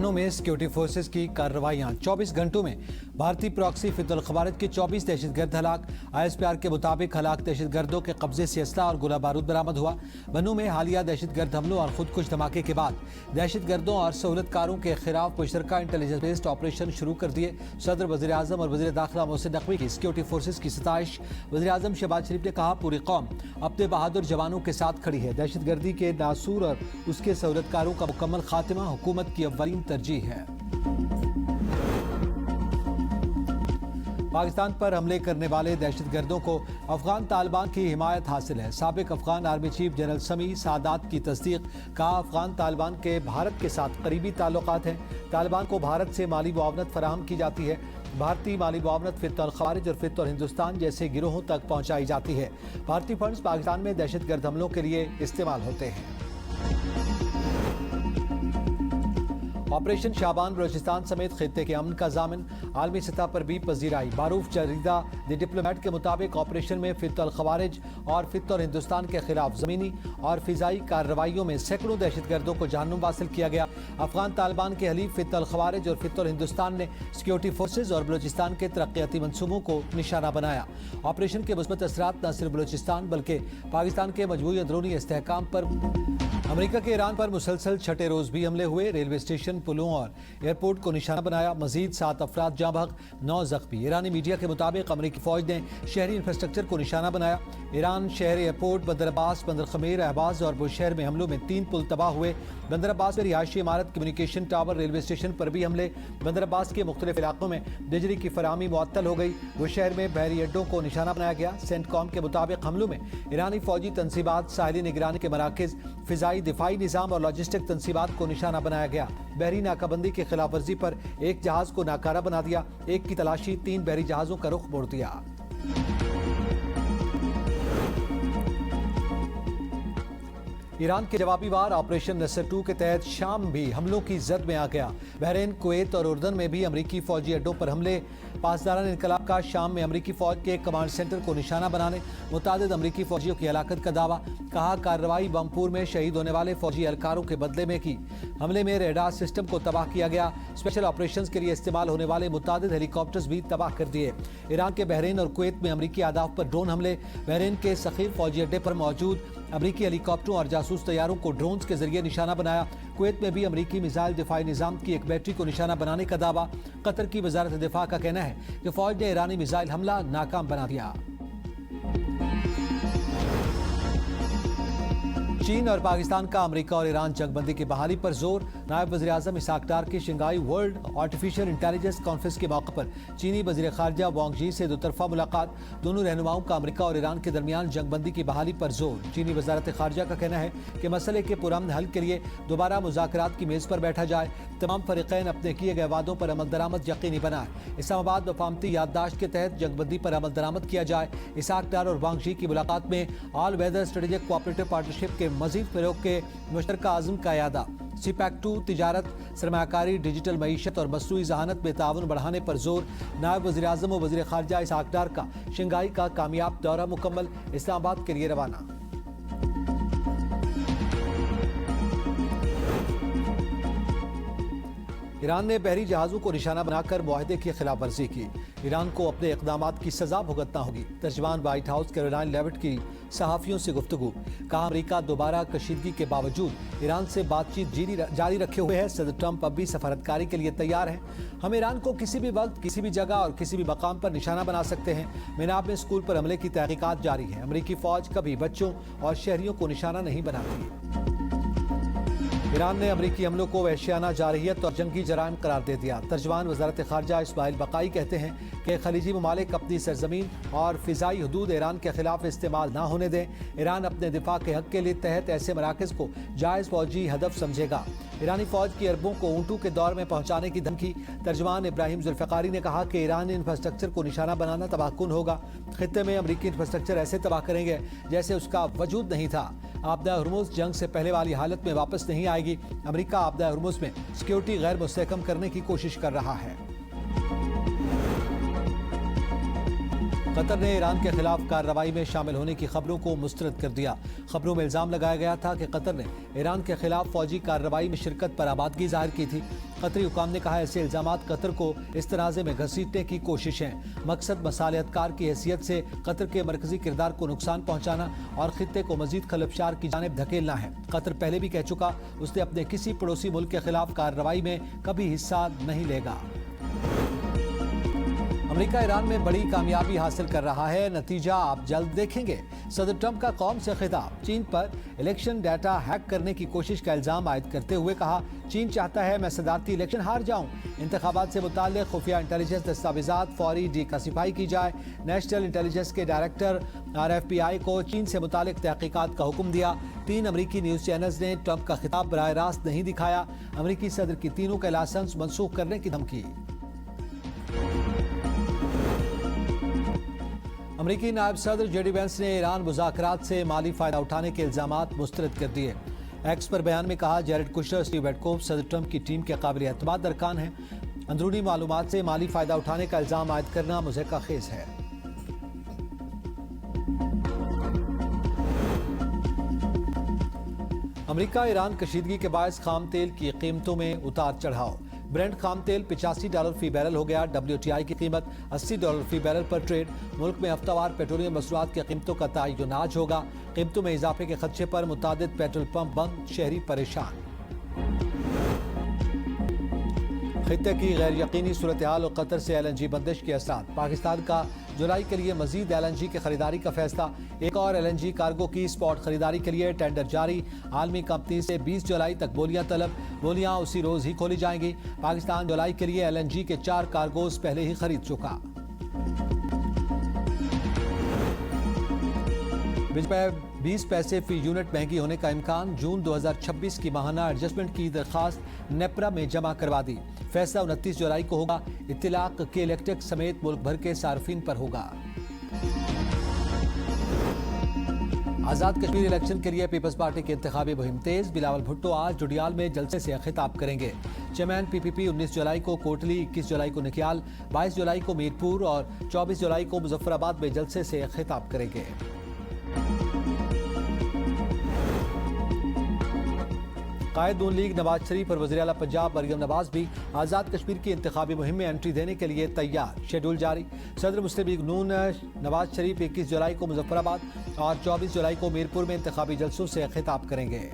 बन्नों में security forces की कार्रवाइयां 24 घंटों में भारतीय प्रॉक्सी फितुल खवारिज के 24 दहशतगर्द हलाक। ISPR के मुताबिक हलाक दहशतगर्दों के कब्जे से असला और गोला बारूद बरामद हुआ। बन्नों में हालिया दहशतगर्द हमलों और खुदकुश धमाके के बाद दहशतगर्दों और सहूलतकारों के खिलाफ मुश्तरका इंटेलिजेंस बेस्ड ऑपरेशन शुरू कर दिए। सदर, वज़ीर आज़म और वज़ीर दाखिला मोहसिन नकवी की सिक्योरिटी फोर्सेस की सताइश। वज़ीर आज़म शहबाज शरीफ ने कहा, पूरी कौम अपने बहादुर जवानों के साथ खड़ी है। दहशतगर्दी के नासूर और उसके सहूलतकारों का मुकम्मल खात्मा हुकूमत की अव्वलीन तरजीह है। पाकिस्तान पर हमले करने वाले दहशतगर्दों को अफगान तालिबान की हिमायत हासिल है। साबिक अफगान आर्मी चीफ जनरल समी सादात की तस्दीक। कहा, अफगान तालिबान के भारत के साथ करीबी ताल्लुकात हैं। तालिबान को भारत से माली मुआवनत फराहम की जाती है। भारतीय माली मुआवनत फितुल खवारिज और फितुल हिंदुस्तान जैसे गिरोहों तक पहुंचाई जाती है। भारतीय फंड्स पाकिस्तान में दहशतगर्द हमलों के लिए इस्तेमाल होते हैं। ऑपरेशन शाबान बलूचिस्तान समेत खित्ते के अमन का जामिन। आलमी सतह पर भी पजीराई। मारूफ जरीदा द डिप्लोमेट के मुताबिक ऑपरेशन में फितुल खवारिज और फितुल हिंदुस्तान के खिलाफ जमीनी और फिजाई कार्रवाइयों में सैकड़ों दहशतगर्दों को जहन्नुम हासिल किया गया। अफगान तालिबान के हलीफ फितुल खवारिज और फितुल हिंदुस्तान ने सिक्योरिटी फोर्सेज और बलूचिस्तान के तरक्याती मंसूबों को निशाना बनाया। ऑपरेशन के मुस्बत असरात न सिर्फ बलूचिस्तान बल्कि पाकिस्तान के मजबूती अंदरूनी इस्तेहकाम पर। अमेरिका के ईरान पर मुसलसल छठे रोज भी हमले हुए। रेलवे स्टेशन, पुलों और एयरपोर्ट को निशाना बनाया। मजीद 7 अफराद जाँ बहक, 9 जख्मी। ईरानी मीडिया के मुताबिक अमेरिकी फौज ने शहरी इंफ्रास्ट्रक्चर को निशाना बनाया। ईरान शहर, एयरपोर्ट, बंदर अब्बास, बंदर खमीर, अहबाज और बुशहर में हमलों में 3 पुल तबाह हुए। बंदर अब्बास में रिहायशी इमारत, कम्युनिकेशन टावर, रेलवे स्टेशन पर भी हमले। बंदर अब्बास के मुख्तलिफ इलाकों में बिजली की फराहमी मुअत्तल हो गई। बुशहर में बहरी अड्डों को निशाना बनाया गया। सेंटकॉम के मुताबिक हमलों में ईरानी फौजी तनसीबात, साहिली निगरानी के मराकज, फिजाई दिफाई निज़ाम और लॉजिस्टिक तनसीबात को निशाना बनाया गया। बहरी नाकाबंदी की खिलाफ वर्जी पर एक जहाज को नाकारा बना दिया। एक की तलाशी, 3 बहरी जहाजों का रुख मोड़ दिया। ईरान के जवाबी वार ऑपरेशन नसर 2 के तहत शाम भी हमलों की जद में आ गया। बहरीन, कुवैत और उर्दन में भी अमरीकी फौजी अड्डों पर हमले। पासदारान इनकलाब का शाम में अमरीकी फौज के कमांड सेंटर को निशाना बनाने मुतादिद अमरीकी फौजियों की हलाकत का दावा। कहा, कार्रवाई बमपुर में शहीद होने वाले फौजी एहलकारों के बदले में की। हमले में रेडार सिस्टम को तबाह किया गया। स्पेशल ऑपरेशंस के लिए इस्तेमाल होने वाले मुतादिद हेलीकॉप्टर्स भी तबाह कर दिए। ईरान के बहरीन और कुवैत में अमरीकी अहदाफ पर ड्रोन हमले। बहरीन के सखीर फौजी अड्डे पर मौजूद अमरीकी हेलीकॉप्टरों और जासूस तैयारों को ड्रोन्स के जरिए निशाना बनाया। कुवैत में भी अमरीकी मिसाइल दिफाई निज़ाम की एक बैटरी को निशाना बनाने का दावा। कतर की वजारत दिफा का कहना है कि फौज ने ईरानी मिसाइल हमला नाकाम बना दिया। चीन और पाकिस्तान का अमेरिका और ईरान जंगबंदी की बहाली पर जोर। नायब वज़ीर आज़म इसहाक डार की Shanghai world artificial intelligence conference के मौके पर चीनी वज़ीर ख़ारजा वांग यी से दोतरफा मुलाकात। दोनों रहनुमाओं का अमेरिका और ईरान के दरमियान जंगबंदी की बहाली पर जोर। चीनी वज़ारत ख़ारजा का कहना है कि मसले के पुरअमन हल के लिए दोबारा मुज़ाकरात की मेज़ पर बैठा जाए। तमाम फरीक़ैन अपने किए गए वादों पर अमल दरामद यकीनी बनाए। इस्लामाबाद वफामती याददाश्त के तहत जंगबंदी पर अमल दरामद किया जाए। इसहाक डार और वांग यी की मुलाकात में all weather strategic cooperative partnership के मजीद फ़रोग़ के मुश्तरका आज़म का यादा। CPEC-2 तिजारत, सरमायाकारी, डिजिटल मईशत और मसनूई ज़हानत में ताउन बढ़ाने पर जोर। नायब वज़ीर आज़म और वज़ीर ख़ारजा इसहाक डार का शंघाई का कामयाब दौरा मुकम्मल। इस्लामाबाद के लिए रवाना। ईरान ने बहरी जहाज़ों को निशाना बनाकर मुआहदे की खिलाफ वर्जी की। ईरान को अपने इक़दामात की सज़ा भुगतना होगी। तर्जमान व्हाइट हाउस कैरोलाइन लेविट की सहाफ़ियों से गुफ्तगू। कहा, अमरीका दोबारा कशीदगी के बावजूद ईरान से बातचीत जारी रखे हुए है। सदर ट्रंप अब भी सफारतकारी के लिए तैयार हैं। हम ईरान को किसी भी वक्त, किसी भी जगह और किसी भी मकाम पर निशाना बना सकते हैं। मिनाब में स्कूल पर हमले की तहकीकात जारी है। अमरीकी फ़ौज कभी बच्चों और शहरियों को निशाना नहीं बनाती। ईरान ने अमरीकी हमलों को वहशियाना जारहियत और जंगी जराइम करार दे दिया। तर्जमान वज़ारत ख़ारजा इस्माइल बक़ाई कहते हैं कि खलीजी ममालिक अपनी सरजमीन और फ़िज़ाई हदूद ईरान के खिलाफ इस्तेमाल ना होने दें। ईरान अपने दिफा के हक़ के लिए तहत ऐसे मराकज़ को जायज़ फ़ौजी हदफ समझेगा। ईरानी फ़ौज की अरबों को ऊँटों के दौर में पहुँचाने की धमकी। तर्जमान इब्राहिम जुल्फ़िकारी ने कहा कि ईरानी इंफ्रास्ट्रक्चर को निशाना बनाना तबाहकुन होगा। खित्ते में अमरीकी इंफ्रास्ट्रक्चर ऐसे तबाह करेंगे जैसे उसका वजूद नहीं था। आपदा हुर्मुज़ जंग से पहले वाली हालत में वापस नहीं आएगी। अमरीका आपदा हुर्मुज़ में सिक्योरिटी गैर मुस्तहकम करने की कोशिश कर रहा है। قطر نے ایران کے خلاف کارروائی میں شامل ہونے کی خبروں کو مسترد کر دیا۔ خبروں میں الزام لگایا گیا تھا کہ قطر نے ایران کے خلاف فوجی کارروائی میں شرکت پر آمادگی ظاہر کی تھی۔ قطری حکام نے کہا ایسے الزامات قطر کو اس تنازع میں گھسیٹنے کی کوشش ہیں۔ مقصد مصالحت کار کی حیثیت سے قطر کے مرکزی کردار کو نقصان پہنچانا اور خطے کو مزید خلفشار کی جانب دھکیلنا ہے۔ قطر پہلے بھی کہہ چکا اس نے اپنے کسی پڑوسی ملک کے خلاف کارروائی میں کبھی حصہ نہیں لے گا۔ امریکہ ایران میں بڑی کامیابی حاصل کر رہا ہے، نتیجہ آپ جلد دیکھیں گے۔ صدر ٹرمپ کا قوم سے خطاب، چین پر الیکشن ڈیٹا ہیک کرنے کی کوشش کا الزام عائد کرتے ہوئے کہا چین چاہتا ہے میں صدارتی الیکشن ہار جاؤں۔ انتخابات سے متعلق خفیہ انٹیلیجنس دستاویزات فوری ڈی کلاسیفائی کی جائے۔ نیشنل انٹیلیجنس کے ڈائریکٹر RFPI کو چین سے متعلق تحقیقات کا حکم دیا۔ 3 امریکی نیوز چینلز نے ٹرمپ کا خطاب براہ راست نہیں دکھایا۔ امریکی صدر کی تینوں کا لائسنس منسوخ کرنے کی دھمکی۔ امریکی نائب صدر JD وینس نے ایران مذاکرات سے مالی فائدہ اٹھانے کے الزامات مسترد کر دیے۔ ایکس پر بیان میں کہا جیرڈ کشنر، اسٹیو ویٹکوف صدر ٹرمپ کی ٹیم کے قابل اعتماد ارکان ہیں۔ اندرونی معلومات سے مالی فائدہ اٹھانے کا الزام عائد کرنا مضحکہ خیز ہے۔ امریکہ ایران کشیدگی کے باعث خام تیل کی قیمتوں میں اتار چڑھاؤ۔ برنٹ خام تیل $85 فی بیرل ہو گیا۔ WTI کی قیمت $80 فی بیرل پر ٹریڈ۔ ملک میں ہفتہ وار پیٹرولیم مصنوعات کی قیمتوں کا تعین آج ہوگا۔ قیمتوں میں اضافے کے خدشے پر متعدد پیٹرول پمپ بند، شہری پریشان۔ خطے کی غیر یقینی صورتحال اور قطر سے LNG بندش کے اثرات۔ پاکستان کا جولائی کے لیے مزید LNG کی خریداری کا فیصلہ۔ ایک اور LNG کارگو کی اسپاٹ خریداری کے لیے ٹینڈر جاری۔ عالمی کمپنی سے 20 جولائی تک بولیاں طلب، بولیاں اسی روز ہی کھولی جائیں گی۔ پاکستان جولائی کے لیے LNG کے 4 کارگوز پہلے ہی خرید چکا۔ بجلی 20 پیسے فی یونٹ مہنگی ہونے کا امکان۔ جون 2026 کی ماہانہ ایڈجسٹمنٹ کی درخواست نیپرا میں جمع کروا دی۔ فیصلہ 29 جولائی کو ہوگا۔ اطلاق کے الیکٹرک سمیت ملک بھر کے صارفین پر ہوگا۔ آزاد کشمیر الیکشن کے لیے پیپلز پارٹی کی انتخابی مہم تیز۔ بلاول بھٹو آج ڈڈیال میں جلسے سے خطاب کریں گے۔ چیئرمین PPP 19 جولائی کو کوٹلی، 21 جولائی کو نکیال، 22 جولائی کو میرپور اور 24 جولائی کو مظفر آباد میں جلسے سے خطاب کریں گے۔ قائد نون لیگ نواز شریف اور وزیر اعلیٰ پنجاب مریم نواز بھی آزاد کشمیر کی انتخابی مہم میں انٹری دینے کے لیے تیار۔ شیڈول جاری۔ صدر مسلم لیگ نون نواز شریف 21 جولائی کو مظفر آباد اور 24 جولائی کو میرپور میں انتخابی جلسوں سے خطاب کریں گے۔